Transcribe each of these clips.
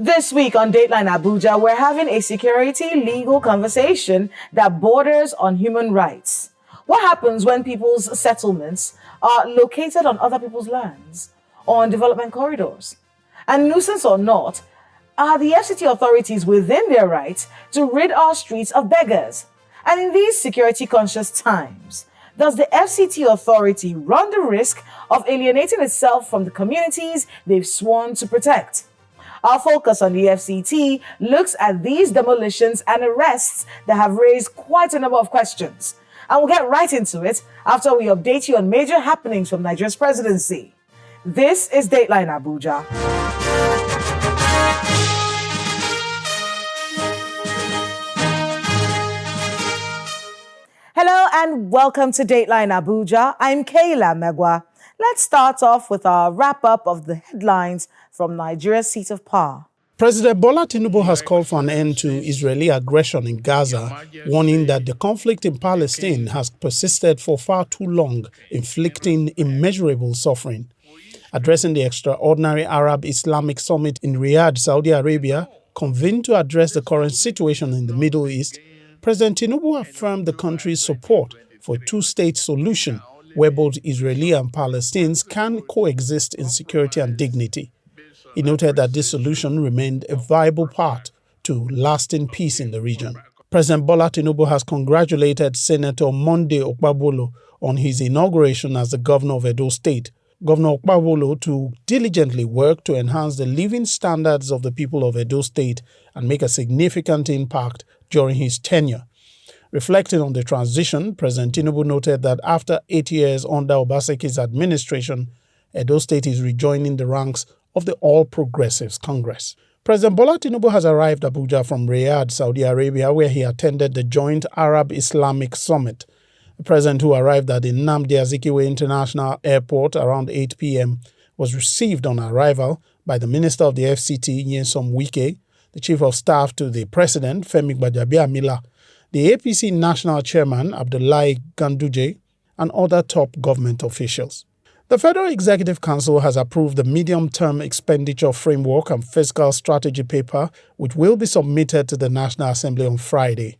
This week on Dateline Abuja, we're having a security legal conversation that borders on human rights. What happens when people's settlements are located on other people's lands or on development corridors? And nuisance or not, are the FCT authorities within their rights to rid our streets of beggars? And in these security-conscious times, does the FCT authority run the risk of alienating itself from the communities they've sworn to protect? Our focus on the FCT looks at these demolitions and arrests that have raised quite a number of questions. And we'll get right into it after we update you on major happenings from Nigeria's presidency. This is Dateline Abuja. Hello and welcome to Dateline Abuja. I'm Kayla Megwa. Let's start off with our wrap-up of the headlines from Nigeria's seat of power. President Bola Tinubu has called for an end to Israeli aggression in Gaza, warning that the conflict in Palestine has persisted for far too long, inflicting immeasurable suffering. Addressing the extraordinary Arab Islamic Summit in Riyadh, Saudi Arabia, convened to address the current situation in the Middle East, President Tinubu affirmed the country's support for a two-state solution where both Israeli and Palestinians can coexist in security and dignity. He noted that this solution remained a viable path to lasting peace in the region. President Bola Tinubu has congratulated Senator Monday Okpabholo on his inauguration as the governor of Edo State. Governor Okpabholo to diligently work to enhance the living standards of the people of Edo State and make a significant impact during his tenure. Reflecting on the transition, President Tinubu noted that after 8 years under Obasanjo's administration, Edo State is rejoining the ranks of the All Progressives Congress. President Bola Tinubu has arrived Abuja from Riyadh, Saudi Arabia, where he attended the joint Arab-Islamic Summit. The president, who arrived at the Nnamdi Azikiwe International Airport around 8 p.m., was received on arrival by the Minister of the FCT, Nyesom Wike, the Chief of Staff to the President, Femi Gbajabiamila, the APC National Chairman, Abdullahi Ganduje, and other top government officials. The Federal Executive Council has approved the medium-term expenditure framework and fiscal strategy paper, which will be submitted to the National Assembly on Friday.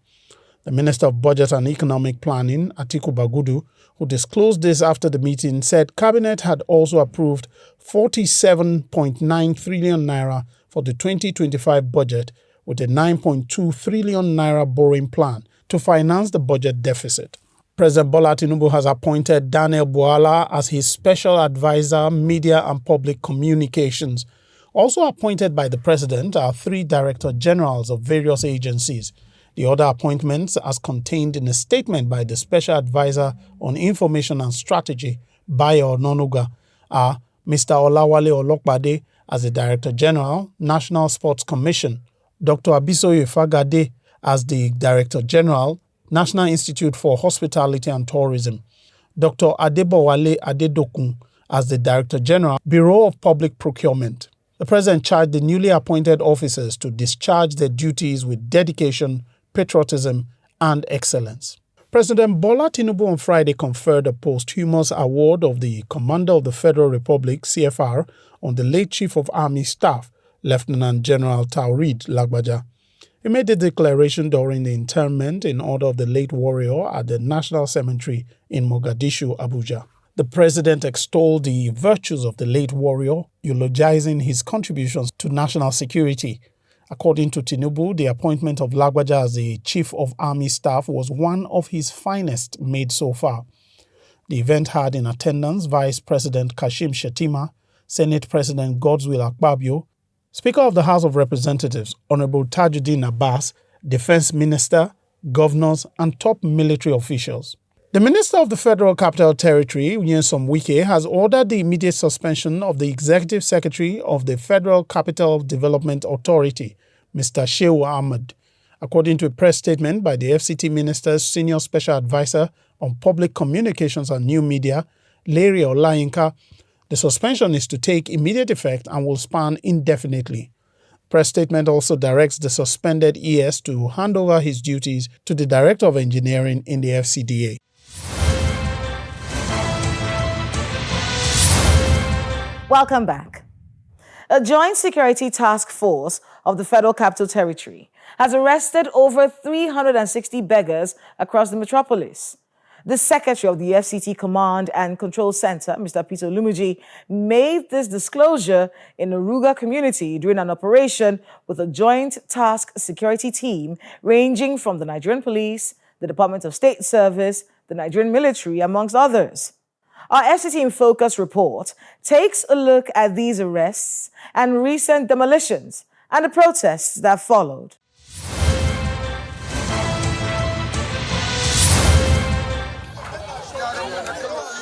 The Minister of Budget and Economic Planning, Atiku Bagudu, who disclosed this after the meeting, said Cabinet had also approved 47.9 trillion naira for the 2025 budget, with a 9.2 trillion naira borrowing plan to finance the budget deficit. President Bola Tinubu has appointed Daniel Bwala as his special advisor, media and public communications. Also appointed by the president are 3 director generals of various agencies. The other appointments, as contained in a statement by the special advisor on information and strategy, Bayo Ononuga, are Mr. Olawale Olokbade as the Director General, National Sports Commission, Dr. Abisoye Fagade as the Director General, National Institute for Hospitality and Tourism, Dr. Adebowale Adedokun as the Director General, Bureau of Public Procurement. The President charged the newly appointed officers to discharge their duties with dedication, patriotism, and excellence. President Bola Tinubu on Friday conferred a posthumous award of the Commander of the Federal Republic, CFR, on the late Chief of Army Staff, Lieutenant General Taurid Lagbaja. He made the declaration during the interment in honor of the late warrior at the National Cemetery in Mogadishu, Abuja. The president extolled the virtues of the late warrior, eulogizing his contributions to national security. According to Tinubu, the appointment of Lagbaja as the Chief of Army Staff was one of his finest made so far. The event had in attendance Vice President Kashim Shettima, Senate President Godswill Akpabio, Speaker of the House of Representatives, Honorable Tajuddin Abbas, Defense Minister, governors, and top military officials. The Minister of the Federal Capital Territory, Nyesom Wike, has ordered the immediate suspension of the Executive Secretary of the Federal Capital Development Authority, Mr. Shehu Ahmed. According to a press statement by the FCT Minister's Senior Special Advisor on Public Communications and New Media, Larry Olayinka, the suspension is to take immediate effect and will span indefinitely. Press statement also directs the suspended ES to hand over his duties to the Director of Engineering in the FCDA. Welcome back. A joint security task force of the Federal Capital Territory has arrested over 360 beggars across the metropolis. The secretary of the FCT Command and Control Center, Mr. Peter Lumuji, made this disclosure in the Ruga community during an operation with a joint task security team ranging from the Nigerian Police, the Department of State Service, the Nigerian military, amongst others. Our FCT in Focus report takes a look at these arrests and recent demolitions and the protests that followed.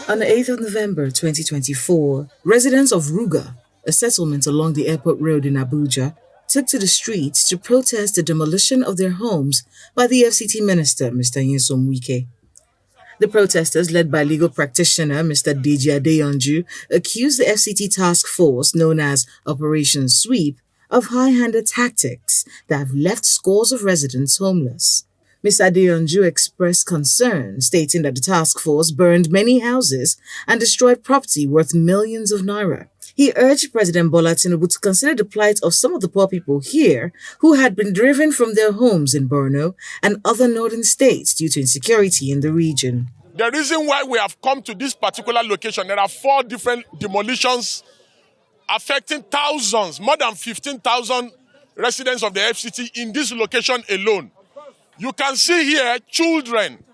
On the 8th of November 2024, residents of Ruga, a settlement along the airport road in Abuja, took to the streets to protest the demolition of their homes by the FCT minister, Mr. Nyesom Wike. The protesters, led by legal practitioner Mr. Deji Adeyanju, accused the FCT task force, known as Operation Sweep, of high-handed tactics that have left scores of residents homeless. Mr. Adeyanju expressed concern, stating that the task force burned many houses and destroyed property worth millions of naira. He urged President Bola Tinubu to consider the plight of some of the poor people here who had been driven from their homes in Borno and other northern states due to insecurity in the region. The reason why we have come to this particular location, there are 4 different demolitions affecting thousands, more than 15,000 residents of the FCT in this location alone. You can see here children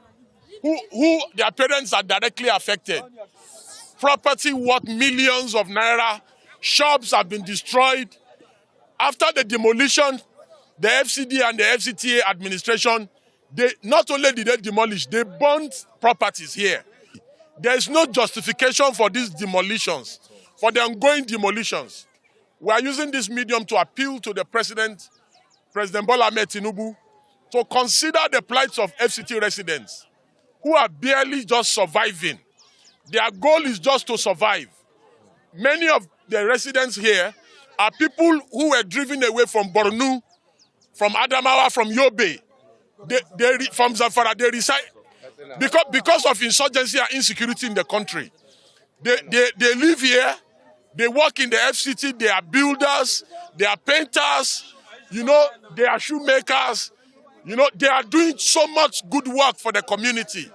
who their parents are directly affected. Property worth millions of naira, shops have been destroyed. After the demolition, the FCDA and the FCTA administration, they not only did they demolish, they burnt properties here. There is no justification for these demolitions, for the ongoing demolitions. We are using this medium to appeal to the President Bola Ahmed Tinubu, to consider the plight of FCT residents who are barely just surviving. Their goal is just to survive. Many of the residents here are people who were driven away from Borno, from Adamawa, from Yobe, from Zamfara. They reside because of insurgency and insecurity in the country. They live here, they work in the FCT, they are builders, they are painters, they are shoemakers. They are doing so much good work for the community.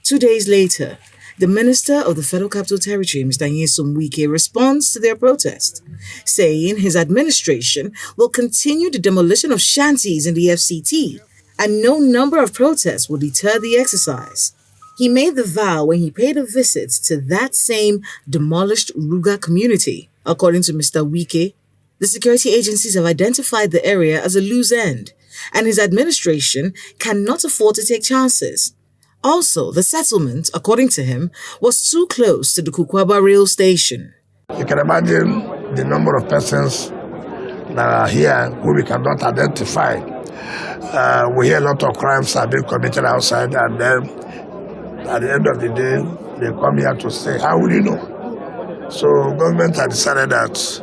2 days later, the Minister of the Federal Capital Territory, Mr. Nyesom Wike, responds to their protest, saying his administration will continue the demolition of shanties in the FCT, and no number of protests will deter the exercise. He made the vow when he paid a visit to that same demolished Ruga community. According to Mr. Wike, the security agencies have identified the area as a loose end, and his administration cannot afford to take chances. Also, the settlement, according to him, was too close to the Kukwaba rail station. You can imagine the number of persons that are here who we cannot identify. We hear a lot of crimes are being committed outside, and then at the end of the day, they come here to say, how will you know? So government has decided that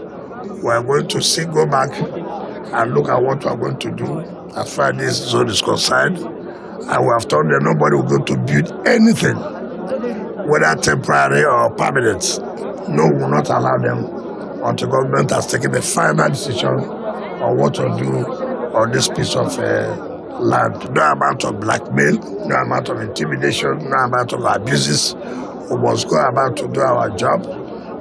we are going to go back and look at what we are going to do as far as this zone is concerned. And we have told them nobody will go to build anything, whether temporary or permanent. No, we will not allow them until government has taken the final decision on what to do on this piece of land. No amount of blackmail, no amount of intimidation, no amount of abuses. We must go about to do our job.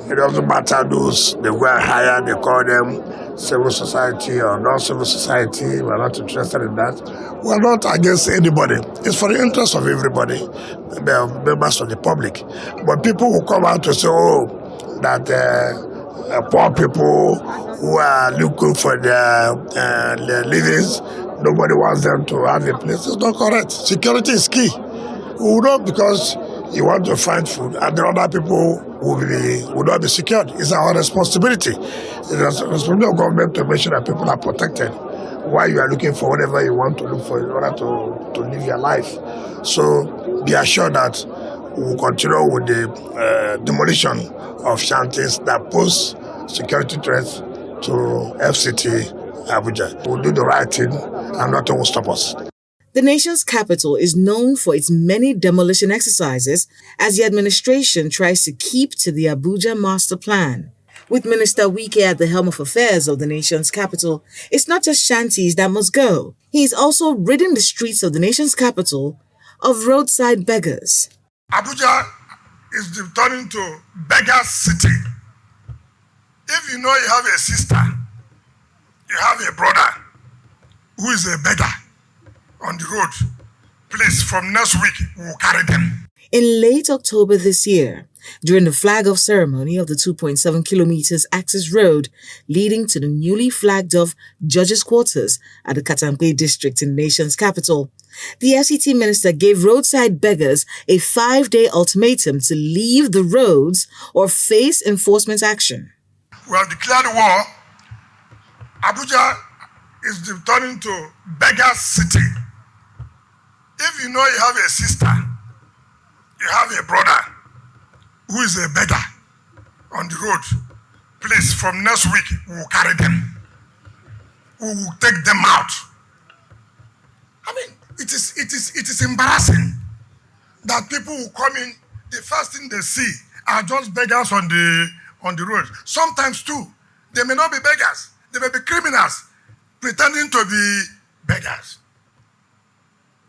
It doesn't matter those they go and hire, they call them civil society or non-civil society. We're not interested in that. We're not against anybody. It's for the interest of everybody, members of the public. But people who come out to say, that poor people who are looking for their livings, nobody wants them to have a place. It's not correct. Security is key. We will not, because you want to find food, and the other people will not be secured. It's our responsibility. It's the responsibility of government to make sure that people are protected while you are looking for whatever you want to look for in order to live your life. So be assured that we will continue with the demolition of shanties that pose security threats to FCT Abuja. We'll do the right thing and nothing will stop us. The nation's capital is known for its many demolition exercises as the administration tries to keep to the Abuja master plan. With Minister Wike at the helm of affairs of the nation's capital, it's not just Shanties that must go. He's also ridding the streets of the nation's capital of roadside beggars. Abuja is returning to Beggars City. If you know you have a sister, you have a brother who is a beggar on the road, please, from next week, we'll carry them. In late October this year, during the flag-off ceremony of the 2.7 kilometers access road leading to the newly flagged-off judges' quarters at the Katampe district in the nation's capital, the FCT minister gave roadside beggars a 5-day ultimatum to leave the roads or face enforcement action. We have declared war. Abuja is returning to Beggars City. If you know you have a sister, you have a brother who is a beggar on the road, please, from next week, we'll carry them. We will take them out. I mean, it is embarrassing that people who come in, the first thing they see are just beggars on the road. Sometimes too, they may not be beggars. They may be criminals pretending to be beggars.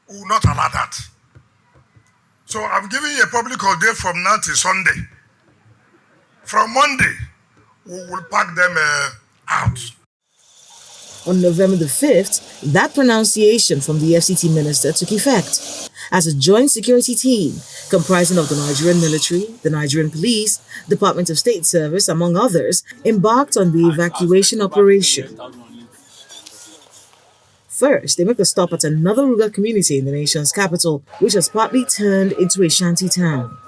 We will not allow that. So I'm giving you a public holiday from now till Sunday. From Monday, we will pack them out. On November the 5th, that pronunciation from the FCT minister took effect as a joint security team comprising of the Nigerian military, the Nigerian police, Department of State Service, among others, embarked on the evacuation operation. First, they make a stop at another rural community in the nation's capital, which has partly turned into a shanty town.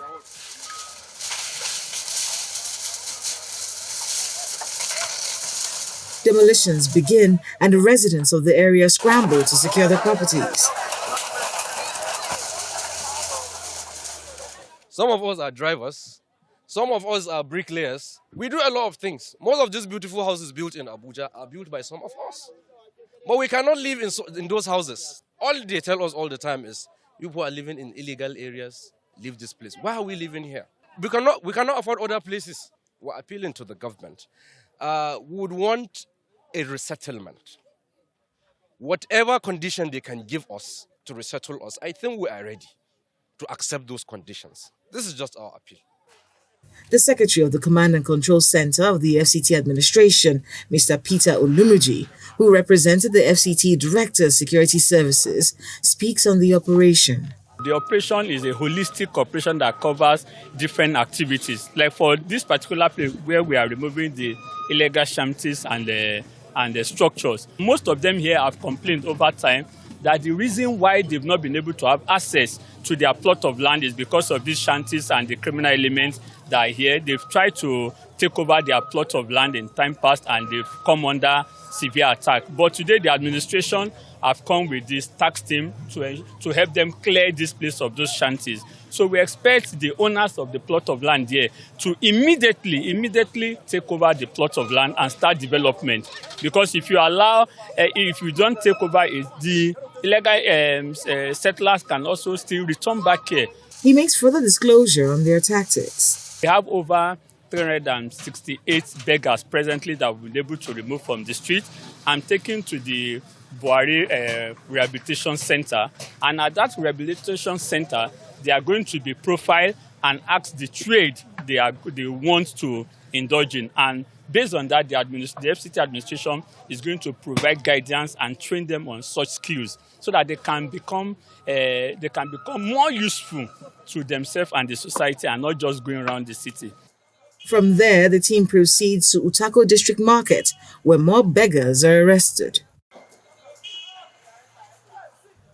Demolitions begin and the residents of the area scramble to secure their properties. Some of us are drivers. Some of us are bricklayers. We do a lot of things. Most of these beautiful houses built in Abuja are built by some of us. But we cannot live in those houses. All they tell us all the time is, you who are living in illegal areas, leave this place. Why are we living here? We cannot afford other places. We're appealing to the government. We would want a resettlement. Whatever condition they can give us to resettle us, I think we are ready to accept those conditions. This is just our appeal. The Secretary of the Command and Control Center of the FCT administration, Mr. Peter Olumuji, who represented the FCT Director of Security Services, speaks on the operation. The operation is a holistic operation that covers different activities. Like for this particular place where we are removing the illegal shanties and the structures, most of them here have complained over time that the reason why they've not been able to have access to their plot of land is because of these shanties and the criminal elements that are here. They've tried to take over their plot of land in time past and they've come under severe attack. But today the administration have come with this tax team to help them clear this place of those shanties. So we expect the owners of the plot of land here to immediately take over the plot of land and start development. Because if you don't take over it, the illegal settlers can also still return back here. He makes further disclosure on their tactics. We have over 368 beggars presently that we've been able to remove from the street and taken to the Buhari Rehabilitation Center. And at that Rehabilitation Center, they are going to be profiled and asked the trade they want to indulge in. And based on that, the FCT administration is going to provide guidance and train them on such skills so that they can become more useful to themselves and the society and not just going around the city. From there, the team proceeds to Utako District Market, where more beggars are arrested.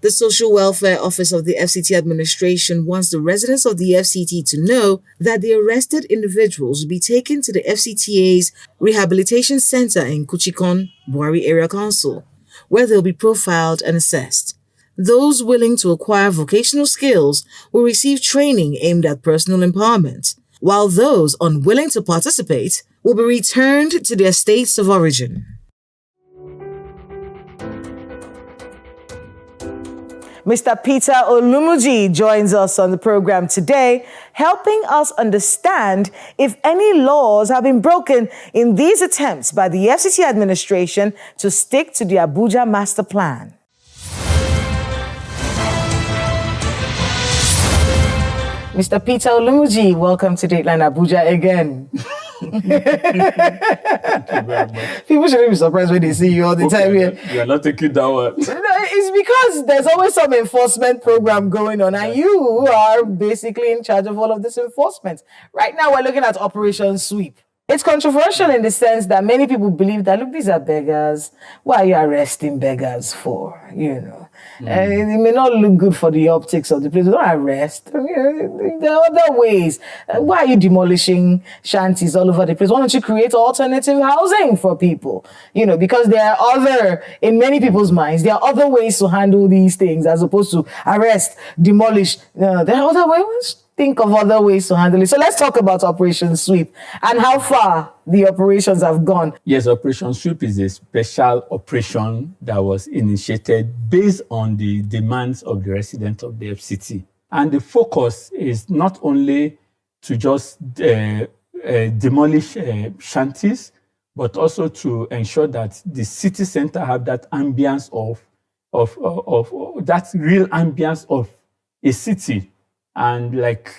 The Social Welfare Office of the FCT administration wants the residents of the FCT to know that the arrested individuals will be taken to the FCTA's Rehabilitation Center in Kuchikon, Buhari Area Council, where they'll be profiled and assessed. Those willing to acquire vocational skills will receive training aimed at personal empowerment, while those unwilling to participate will be returned to their states of origin. Mr. Peter Olumuji joins us on the program today, helping us understand if any laws have been broken in these attempts by the FCT administration to stick to the Abuja master plan. Mr. Peter Olumuji, welcome to Dateline Abuja again. Thank you very much. People shouldn't be surprised when they see you all the time here. You are not taking that one. It's because there's always some enforcement program going on, and you are basically in charge of all of this enforcement. Right now, we're looking at Operation Sweep. It's controversial in the sense that many people believe that, look, these are beggars. Why are you arresting beggars for? You know, and it may not look good for the optics of the place. Don't arrest. There are other ways. Why are you demolishing shanties all over the place? Why don't you create alternative housing for people? You know, because in many people's minds, there are other ways to handle these things as opposed to arrest, demolish. There are other ways. Think of other ways to handle it. So let's talk about Operation Sweep and how far the operations have gone. Yes, Operation Sweep is a special operation that was initiated based on the demands of the residents of the FCT. And the focus is not only to just demolish shanties, but also to ensure that the city center have that ambience of that real ambience of a city. And like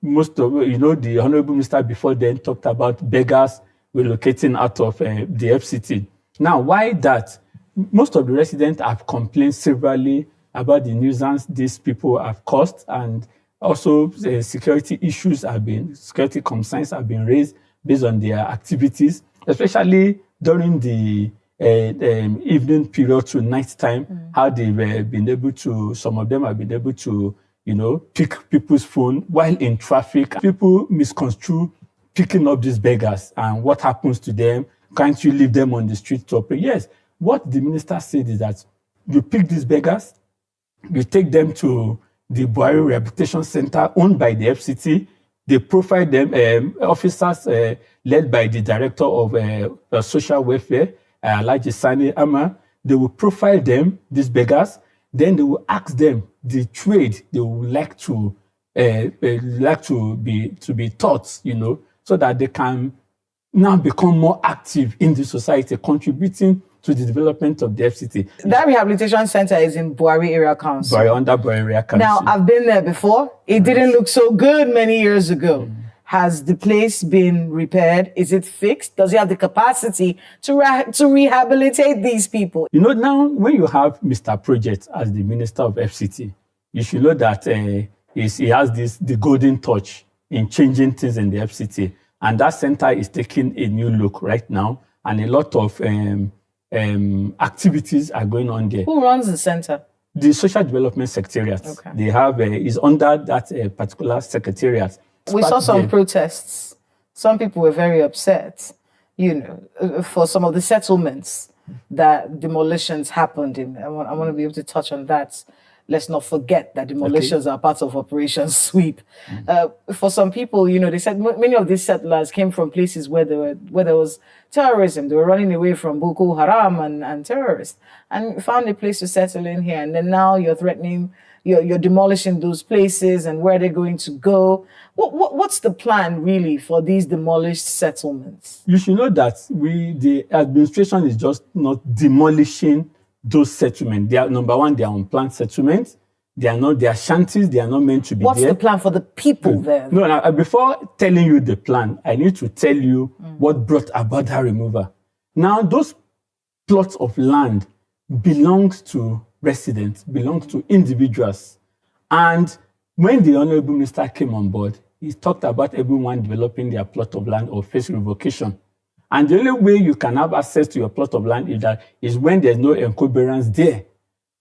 most of, the Honorable Minister before then talked about beggars relocating out of the FCT. Now, why that? Most of the residents have complained severally about the nuisance these people have caused, and also security concerns have been raised based on their activities, especially during the evening period to night time, how they've been able to, some of them have been able to pick people's phone while in traffic. People misconstrue picking up these beggars and what happens to them. Can't you leave them on the street to operate? Yes. What the minister said is that you pick these beggars, you take them to the Buhari Rehabilitation Center owned by the FCT. They profile them, officers led by the director of social welfare, Alhaji Sani Ama. They will profile them, these beggars. Then they will ask them the trade they would like to be taught, so that they can now become more active in the society, contributing to the development of the FCT. That rehabilitation center is in Buhari Area Council. Under Buhari Area Council. Now, I've been there before. It didn't look so good many years ago. Has the place been repaired? Is it fixed? Does it have the capacity to rehabilitate these people? Now, when you have Mr. Project as the Minister of FCT, you should know that he has the golden touch in changing things in the FCT. And that center is taking a new look right now. And a lot of activities are going on there. Who runs the center? The Social Development Secretariat. Okay. They have, is under that particular secretariat. We saw some protests. Some people were very upset, for some of the settlements that demolitions happened in. I want to be able to touch on that. Let's not forget that demolitions are part of Operation Sweep. For some people, they said many of these settlers came from places where there was terrorism. They were running away from Boko Haram and terrorists, and found a place to settle in here. And then now you're threatening. You're demolishing those places, and where they're going to go. What's the plan really for these demolished settlements? You should know that the administration is just not demolishing those settlements. They are, number one, they are unplanned settlements. They are shanties. They are not meant to be What's there. What's the plan for the people there? No, now, before telling you the plan, I need to tell you what brought about that removal. Now, those plots of land belongs to residents, belongs to individuals. And when the Honorable Minister came on board, he talked about everyone developing their plot of land or face revocation. And the only way you can have access to your plot of land is when there's no encumbrance there.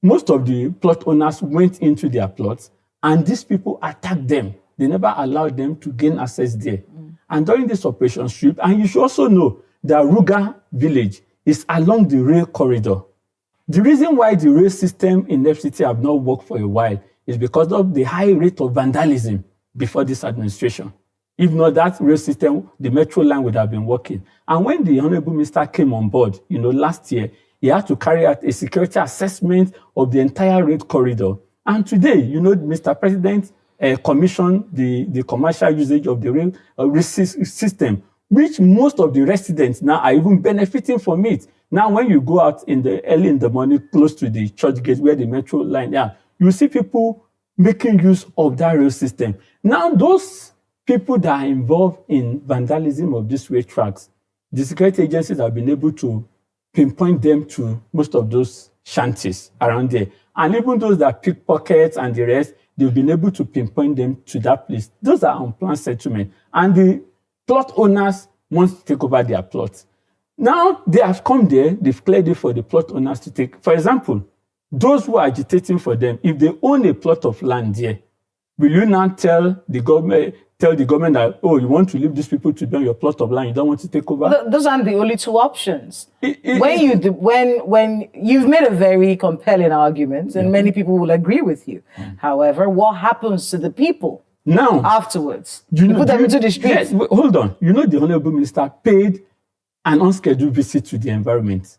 Most of the plot owners went into their plots, and these people attacked them. They never allowed them to gain access there. And during this Operation Sweep, and you should also know that Ruga village is along the rail corridor. The reason why the rail system in FCT have not worked for a while is because of the high rate of vandalism before this administration. If not that rail system, the metro line would have been working. And when the Honorable Minister came on board, last year, he had to carry out a security assessment of the entire rail corridor. And today, Mr. President commissioned the commercial usage of the rail system, which most of the residents now are even benefiting from it. Now, when you go out early in the morning, close to the church gate where the metro line is, you see people making use of that rail system. Now, those people that are involved in vandalism of these rail tracks, the security agencies have been able to pinpoint them to most of those shanties around there. And even those that pickpockets and the rest, they've been able to pinpoint them to that place. Those are unplanned settlement. And the plot owners want to take over their plots. Now, they have come there, they've cleared it for the plot owners to take. For example, those who are agitating for them, if they own a plot of land there, will you now tell the government that, oh, you want to leave these people to be on your plot of land, you don't want to take over? Those aren't the only two options. When you've made a very compelling argument, and many people will agree with you. However, what happens to the people now afterwards? You put them into the streets. Yes, hold on. The Honorable Minister paid an unscheduled visit to the environment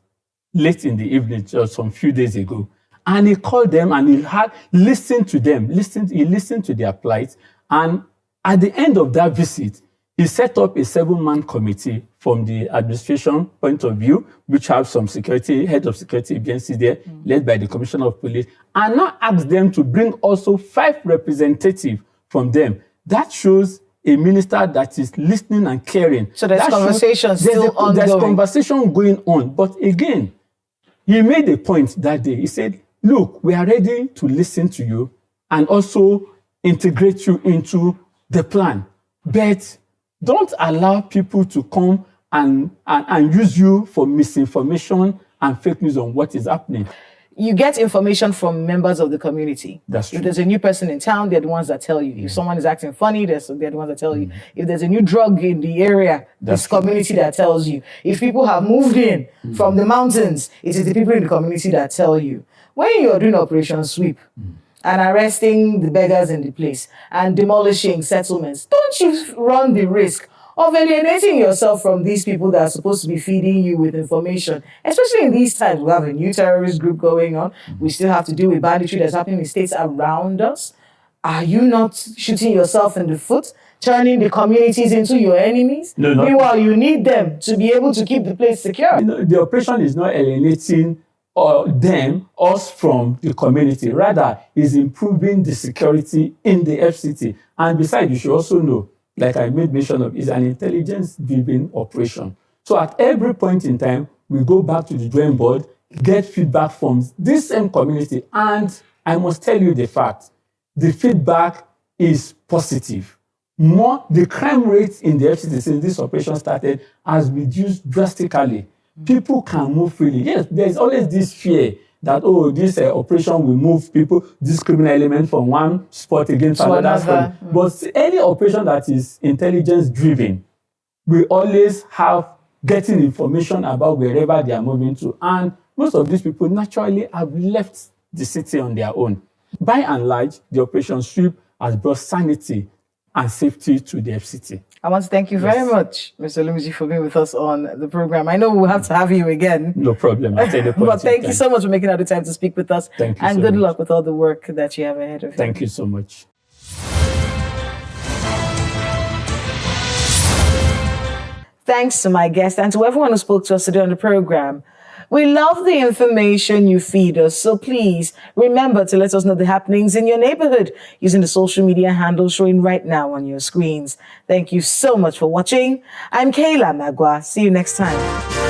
late in the evening, just some few days ago. And he called them and he had listened to them. He listened to their plight. And at the end of that visit, he set up a 7-man committee from the administration point of view, which have some head of security agencies there, led by the Commissioner of Police, and now asked them to bring also 5 representatives from them. That shows a minister that is listening and caring. So there's conversation still ongoing. There's conversation going on. But again, he made a point that day. He said, look, we are ready to listen to you and also integrate you into the plan. But don't allow people to come and use you for misinformation and fake news on what is happening. You get information from members of the community. That's true. If there's a new person in town, they're the ones that tell you. If someone is acting funny, they're the ones that tell you. If there's a new drug in the area, this community that tells you. If people have moved in from the mountains, it is the people in the community that tell you. When you're doing Operation Sweep and arresting the beggars in the place and demolishing settlements, don't you run the risk of alienating yourself from these people that are supposed to be feeding you with information? Especially in these times, we have a new terrorist group going on. We still have to deal with banditry that's happening in states around us. Are you not shooting yourself in the foot, turning the communities into your enemies? No. Meanwhile, you need them to be able to keep the place secure. The operation is not alienating us from the community. Rather, is improving the security in the FCT. And besides, you should also know, like I made mention of, is an intelligence-driven operation. So at every point in time, we go back to the drawing board, get feedback from this same community. And I must tell you the fact, the feedback is positive. The crime rate in the FCT since this operation started has reduced drastically. People can move freely. Yes, there's always this fear that, this operation will move people, this criminal element from one spot against another. But any operation that is intelligence-driven, we always have getting information about wherever they are moving to. And most of these people naturally have left the city on their own. By and large, the Operation Sweep has brought sanity and safety to the FCT. I want to thank you very much, Mr. Olumuji, for being with us on the program. I know we'll have to have you again. No problem. I'll take the point. But thank you so much for making out the time to speak with us. Thank you and so good much. luck with all the work that you have ahead of you. Thank you so much. Thanks to my guest and to everyone who spoke to us today on the program. We love the information you feed us, so please remember to let us know the happenings in your neighborhood using the social media handles showing right now on your screens. Thank you so much for watching. I'm Kayla Magwa. See you next time.